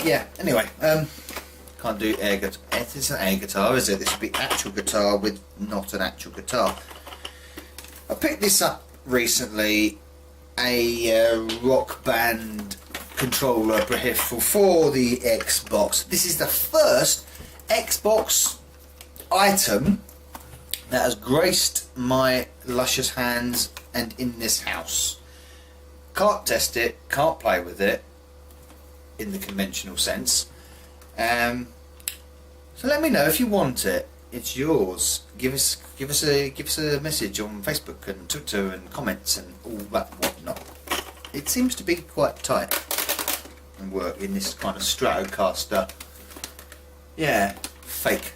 Yeah, anyway, can't do air guitar. It isn't air guitar, is it? This should be actual guitar with not an actual guitar. I picked this up recently, a Rock Band controller peripheral for the Xbox. This is the first Xbox item that has graced my luscious hands and in this house. Can't test it, can't play with it in the conventional sense. So let me know if you want it. It's yours. Give us a message on Facebook and Twitter and comments and all that whatnot. It seems to be quite tight and work in this kind of Stratocaster. Yeah, fake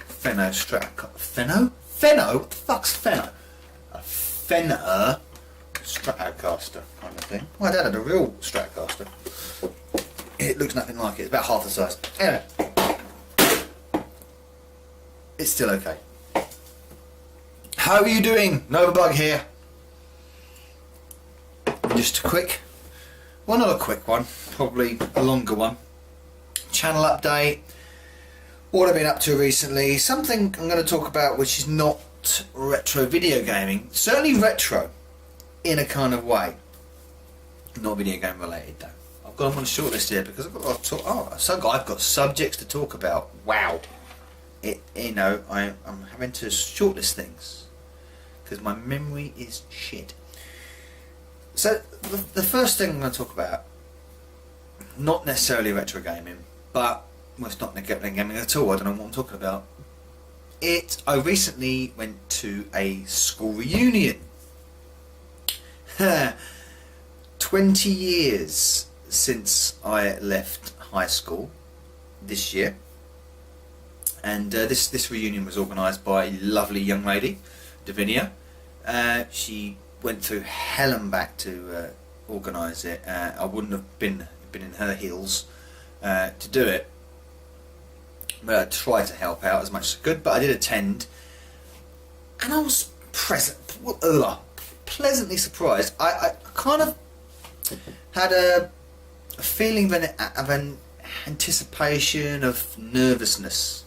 Fenno Stratocaster. Fenno? What the fuck's Fenno? A Fenner Stratocaster kind of thing. My dad had a real Stratocaster. It looks nothing like it. It's about half the size. Anyway, it's still okay. How are you doing? Novabug here. Just a quick, well, not a quick one, probably a longer one. Channel update. What I've been up to recently. Something I'm going to talk about which is not retro video gaming. Certainly retro in a kind of way. Not video game related though. I've got them on a shortlist here because I've got a lot to talk. Oh, I've got subjects to talk about. Wow. I'm having to shortlist things because my memory is shit. So the first thing I'm going to talk about, not necessarily retro gaming, but well, it's not gaming at all. I don't know what I'm talking about. I recently went to a school reunion. 20 years since I left high school this year, and this reunion was organised by a lovely young lady, Davinia. She went through hell and back to organise it. I wouldn't have been in her heels to do it, but I tried to help out as much as I could. But I did attend, and I was pleasantly surprised. I kind of had a feeling of an anticipation of nervousness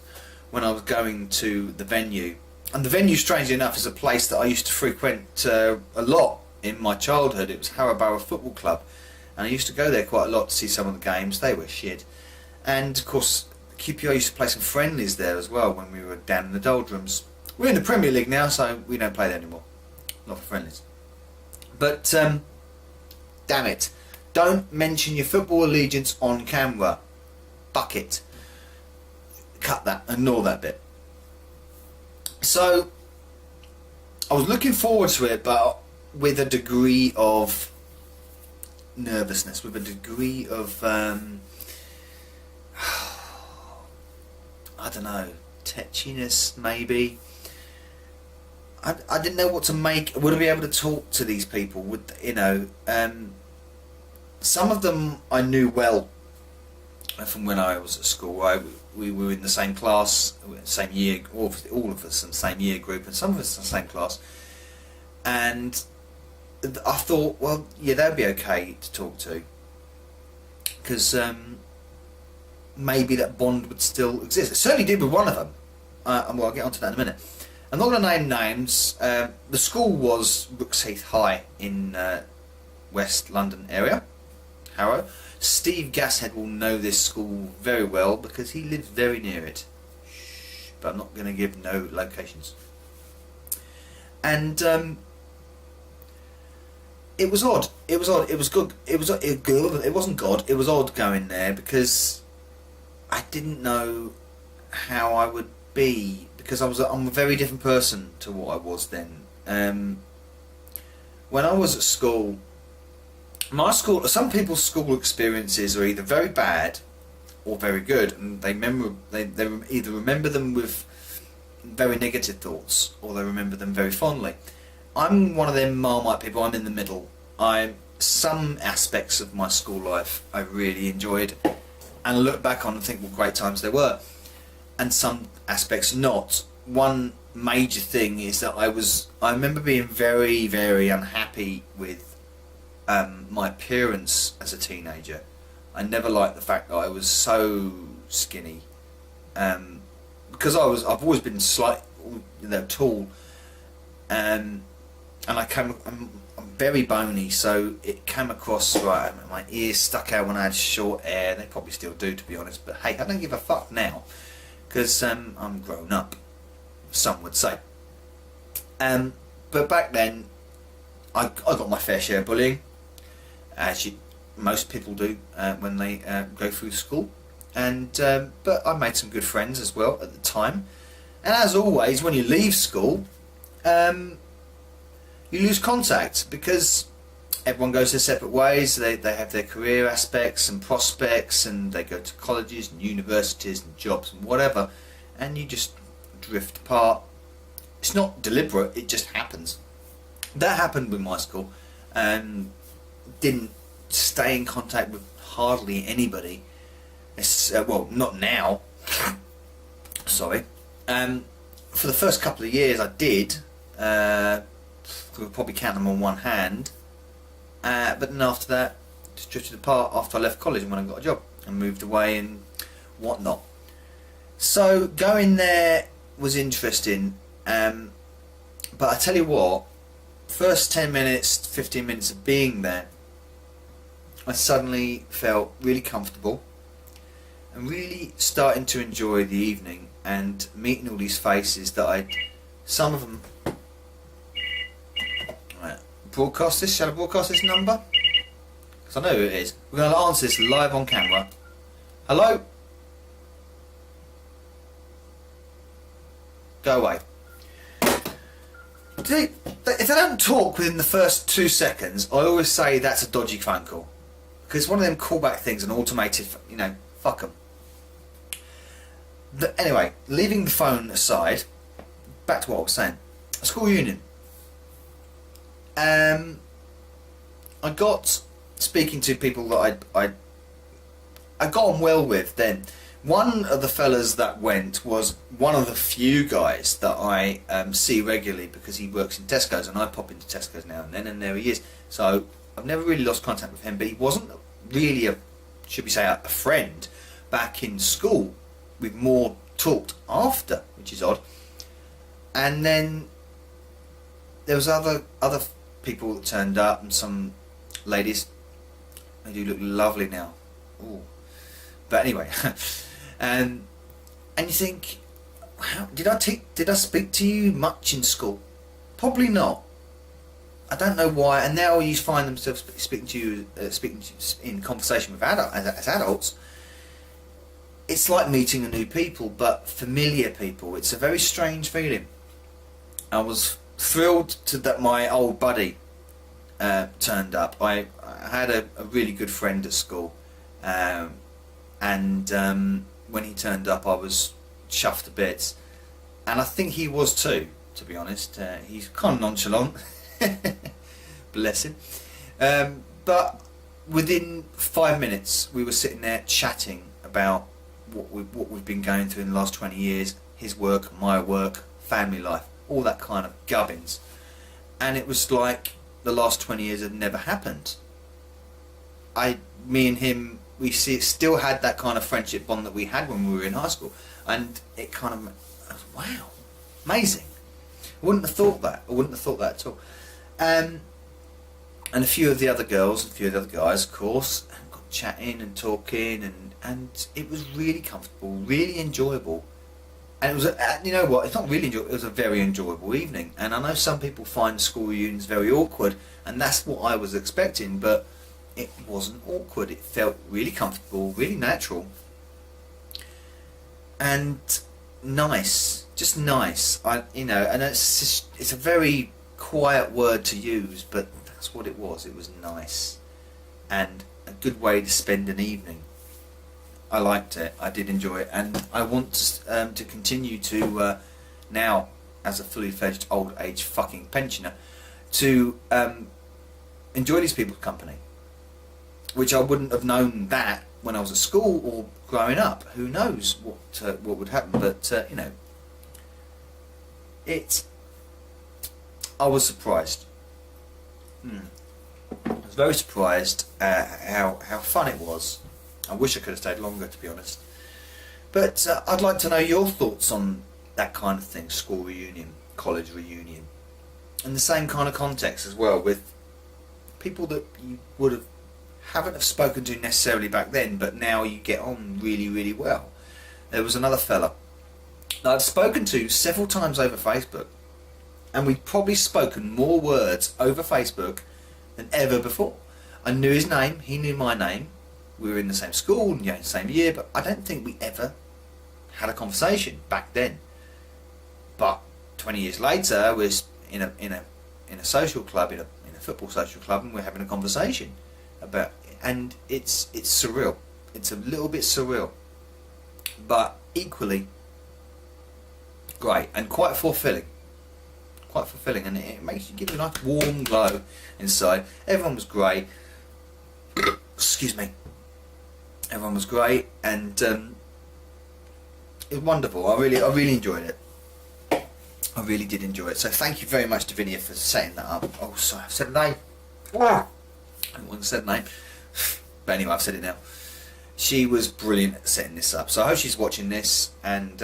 when I was going to the venue. And the venue, strangely enough, is a place that I used to frequent a lot in my childhood. It was Harrowbarrow Football Club, and I used to go there quite a lot to see some of the games. They were shit. And of course, QPR used to play some friendlies there as well when we were down in the doldrums. We're in the Premier League now, so we don't play there anymore. Not for friendlies. But damn it, don't mention your football allegiance on camera. Fuck it. Cut that. Ignore that bit. So I was looking forward to it, but with a degree of nervousness, with a degree of I don't know, tetchiness maybe. I didn't know what to make. Would I be able to talk to these people? Some of them I knew well from when I was at school. We were in the same class, same year, all of us in the same year group, and some of us in the same class. And I thought, well, yeah, that'd be okay to talk to, because maybe that bond would still exist. It certainly did with one of them. Well, I'll get onto that in a minute. I'm not going to name names. The school was Brooksheath High in West London area, Harrow. Steve Gashead will know this school very well because he lives very near it. But I'm not going to give no locations. And it was odd. It was odd. It was good. It wasn't God. It was odd going there because I didn't know how I would be, because I'm a very different person to what I was then. When I was at school, some people's school experiences are either very bad or very good, and they either remember them with very negative thoughts or they remember them very fondly. I'm one of them Marmite people. I'm in the middle. Some aspects of my school life I really enjoyed and look back on and think what great times they were, and some aspects not. One major thing is that I remember being very, very unhappy with my appearance as a teenager. I never liked the fact that I was so skinny, because I've always been tall, and I'm very bony, so it came across right. My ears stuck out when I had short hair. They probably still do, to be honest. But hey, I don't give a fuck now, because I'm grown up, some would say. But back then, I got my fair share of bullying, as most people do when they go through school. And but I made some good friends as well at the time. And as always, when you leave school, you lose contact, because everyone goes their separate ways. They have their career aspects and prospects, and they go to colleges and universities and jobs and whatever, and you just drift apart. It's not deliberate, it just happens. That happened with my school, and didn't stay in contact with hardly anybody. Well, not now. Sorry. For the first couple of years I did. Could probably count them on one hand. But then after that, just drifted apart after I left college and when I got a job and moved away and whatnot. So going there was interesting. But I tell you what, first 10 minutes, 15 minutes of being there, I suddenly felt really comfortable and really starting to enjoy the evening and meeting all these faces that some of them, right, broadcast this, shall I broadcast this number? Because I know who it is. We're going to answer this live on camera. Hello? Go away. If they don't talk within the first 2 seconds, I always say that's a dodgy phone call. Because it's one of them callback things, an automated, fuck them. Anyway, leaving the phone aside, back to what I was saying. School union. I got speaking to people that I got on well with then. One of the fellas that went was one of the few guys that I see regularly, because he works in Tesco's and I pop into Tesco's now and then, and there he is. So I've never really lost contact with him, but he wasn't really a friend back in school. We've more talked after, which is odd. And then there was other people that turned up, and some ladies. They do look lovely now. Ooh. But anyway, and you think, wow, did I speak to you much in school? Probably not. I don't know why. And now you find themselves speaking to you in conversation with as adults. It's like meeting new people, but familiar people. It's a very strange feeling. I was thrilled that my old buddy turned up. I had a really good friend at school, and when he turned up, I was chuffed to bits, and I think he was too, to be honest. He's kind of nonchalant, bless him, but within 5 minutes we were sitting there chatting about what we've been going through in the last 20 years, his work, my work, family life, all that kind of gubbins, and it was like the last 20 years had never happened. Me and him, we still had that kind of friendship bond that we had when we were in high school, and it kind of, wow, amazing. I wouldn't have thought that at all. And a few of the other girls, a few of the other guys, of course, got chatting and talking, and it was really comfortable, really enjoyable. And it was, you know what, it's not really enjoyable, it was a very enjoyable evening. And I know some people find school reunions very awkward, and that's what I was expecting, but it wasn't awkward. It felt really comfortable, really natural, and nice, just nice. And it's a very quiet word to use, but that's what it was. It was nice, and a good way to spend an evening. I liked it. I did enjoy it, and I want to continue to now, as a fully fledged old age fucking pensioner, to enjoy these people's company, which I wouldn't have known that when I was at school or growing up. Who knows what would happen? But I was surprised. I was very surprised at how fun it was. I wish I could have stayed longer, to be honest. But I'd like to know your thoughts on that kind of thing, school reunion, college reunion, and the same kind of context as well, with people that you haven't have spoken to necessarily back then, but now you get on really, really well. There was another fella that I've spoken to several times over Facebook, and we've probably spoken more words over Facebook than ever before. I knew his name, he knew my name, we were in the same school and the same year, but I don't think we ever had a conversation back then. But 20 years later, we're in a social club, in a football social club, and we're having a conversation about, and it's surreal. It's a little bit surreal, but equally great and quite fulfilling. Quite fulfilling, and it makes you give you a nice warm glow inside. Everyone was great. Excuse me. Everyone was great, and it was wonderful. I really enjoyed it. I really did enjoy it. So thank you very much to Vinia for setting that up. Oh, sorry, I've said a name. I haven't said a name, but anyway, I've said it now. She was brilliant at setting this up. So I hope she's watching this, and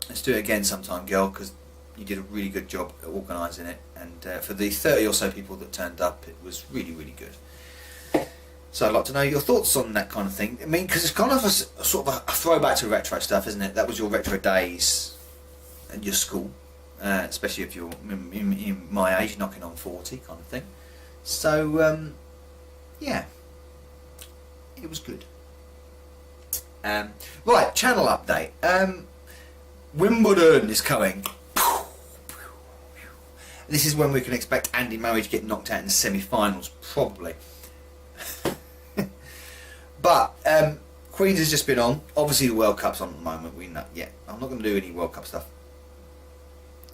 let's do it again sometime, girl, because you did a really good job at organising it, and for the 30 or so people that turned up, it was really, really good. So I'd like to know your thoughts on that kind of thing. I mean, because it's kind of a sort of a throwback to retro stuff, isn't it? That was your retro days at your school, especially if you're in my age, knocking on 40 kind of thing. So yeah, it was good. Right, channel update. Wimbledon is coming. This is when we can expect Andy Murray to get knocked out in the semi-finals, probably. But Queen's has just been on. Obviously the World Cup's on at the moment. We know. Yeah, I'm not going to do any World Cup stuff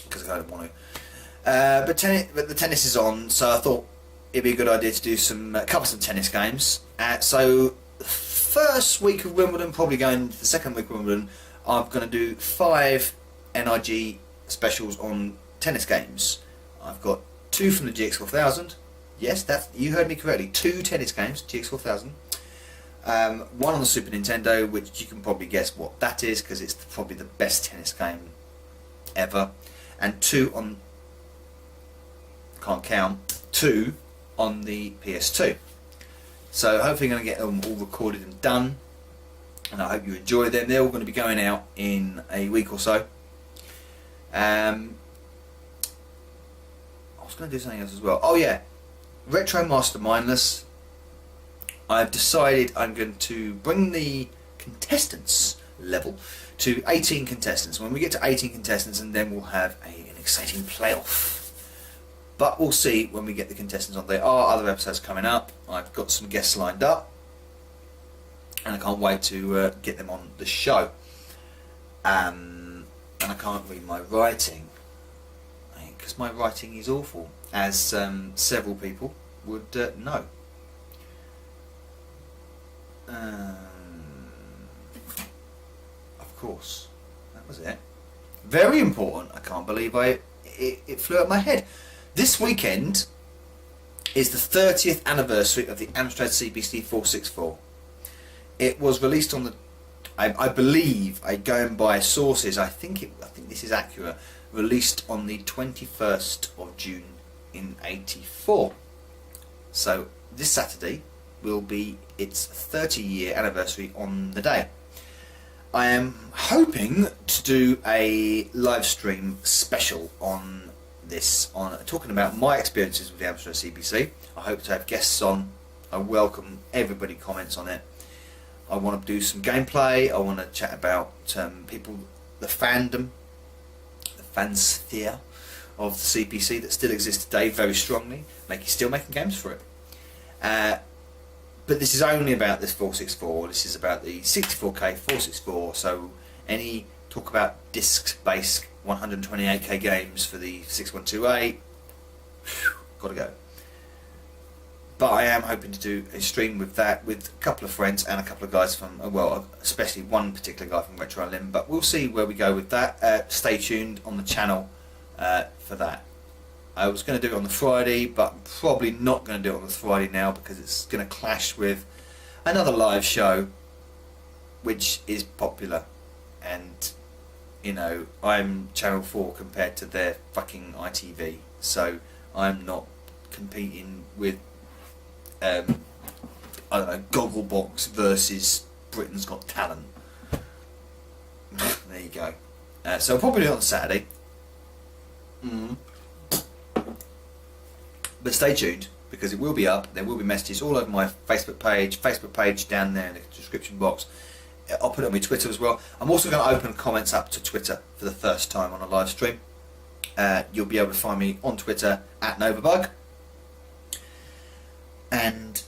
because I don't want to. But the tennis is on, so I thought it'd be a good idea to do cover some tennis games. So first week of Wimbledon, probably going into the second week of Wimbledon, I'm going to do 5 NIG specials on tennis games. I've got 2 from the GX4000. Yes, you heard me correctly. 2 tennis games, GX4000. 1 on the Super Nintendo, which you can probably guess what that is, because it's probably the best tennis game ever. And 2 on, can't count, 2 on the PS2. So hopefully I'm going to get them all recorded and done, and I hope you enjoy them. They're all going to be going out in a week or so. I was going to do something else as well. Oh yeah, Retro Master Mindless. I've decided I'm going to bring the contestants level to 18 contestants. When we get to 18 contestants, and then we'll have an exciting playoff. But we'll see when we get the contestants on. There are other episodes coming up. I've got some guests lined up, and I can't wait to get them on the show. And I can't read my writing, because my writing is awful, as several people would know. Of course, that was it. Very important. I can't believe it flew out my head. This weekend is the 30th anniversary of the Amstrad CPC 464. It was released on the, I believe, going by sources, I think this is accurate, released on the 21st of June in '84. So this Saturday will be its 30-year anniversary on the day. I am hoping to do a live stream special on this, talking about my experiences with the Amstrad CPC. I hope to have guests on. I welcome everybody comments on it. I want to do some gameplay. I want to chat about people, the fandom, the fansphere of the CPC that still exists today very strongly, still making games for it. But this is only about this 464. This is about the 64K 464. So any talk about disc-based 128K games for the 6128, gotta go. but I am hoping to do a stream with that with a couple of friends and a couple of guys from, well, especially one particular guy from Retro Limb, but we'll see where we go with that. Stay tuned on the channel for that. I was going to do it on the Friday, but I'm probably not going to do it on the Friday now because it's going to clash with another live show which is popular, and you know, I'm Channel 4 compared to their fucking ITV, so I'm not competing with I don't know, Gogglebox versus Britain's Got Talent. There you go. So I'll probably do it on Saturday. But stay tuned, because it will be up. There will be messages all over my Facebook page down there in the description box. I'll put it on my Twitter as well. I'm also going to open comments up to Twitter for the first time on a live stream. You'll be able to find me on Twitter at Novabug. And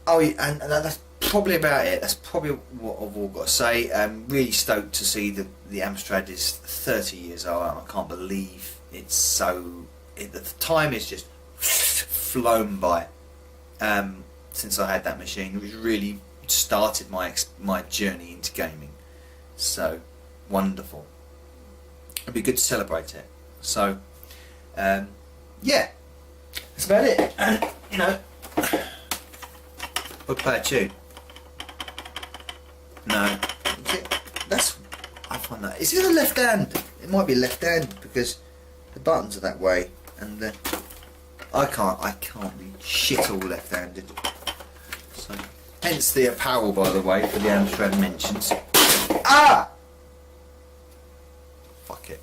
and that's probably about it. That's probably what I've all got to say. I'm really stoked to see that the Amstrad is 30 years old. I can't believe it's so... the time is just flown by since I had that machine, which really started my journey into gaming. So wonderful. It'd be good to celebrate it. So yeah, that's about it. And you know, we'll play a tune. No, that's, I find that, is it a left hand? It might be left hand because the buttons are that way, and I can't be shit all left-handed. So, hence the apparel, by the way, for the Amstrad mentions. Ah! Fuck it.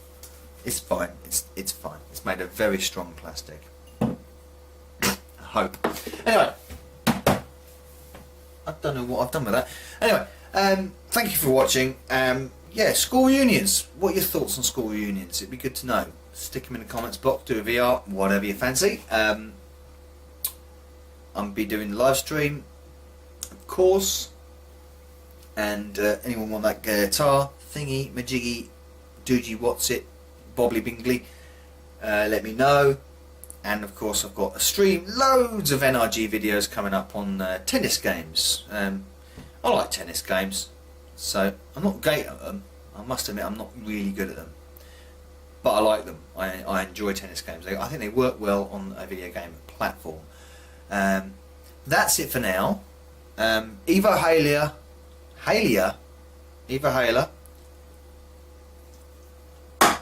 It's fine. It's fine. It's made of very strong plastic. I hope. Anyway, I don't know what I've done with that. Anyway, thank you for watching. Yeah, school reunions. What are your thoughts on school reunions? It'd be good to know. Stick them in the comments box, do a VR, whatever you fancy. I'll be doing the live stream, of course, and anyone want that guitar thingy, majiggy, doogey, what's it, bobbly bingly, let me know. And of course I've got a stream, loads of NRG videos coming up on tennis games. I like tennis games, so I'm not great at them. I must admit I'm not really good at them, but I like them. I enjoy tennis games. I think they work well on a video game platform. That's it for now. Eva Haler,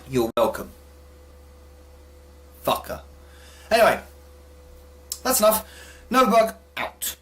you're welcome. Fucker. Anyway, that's enough. Novabug out.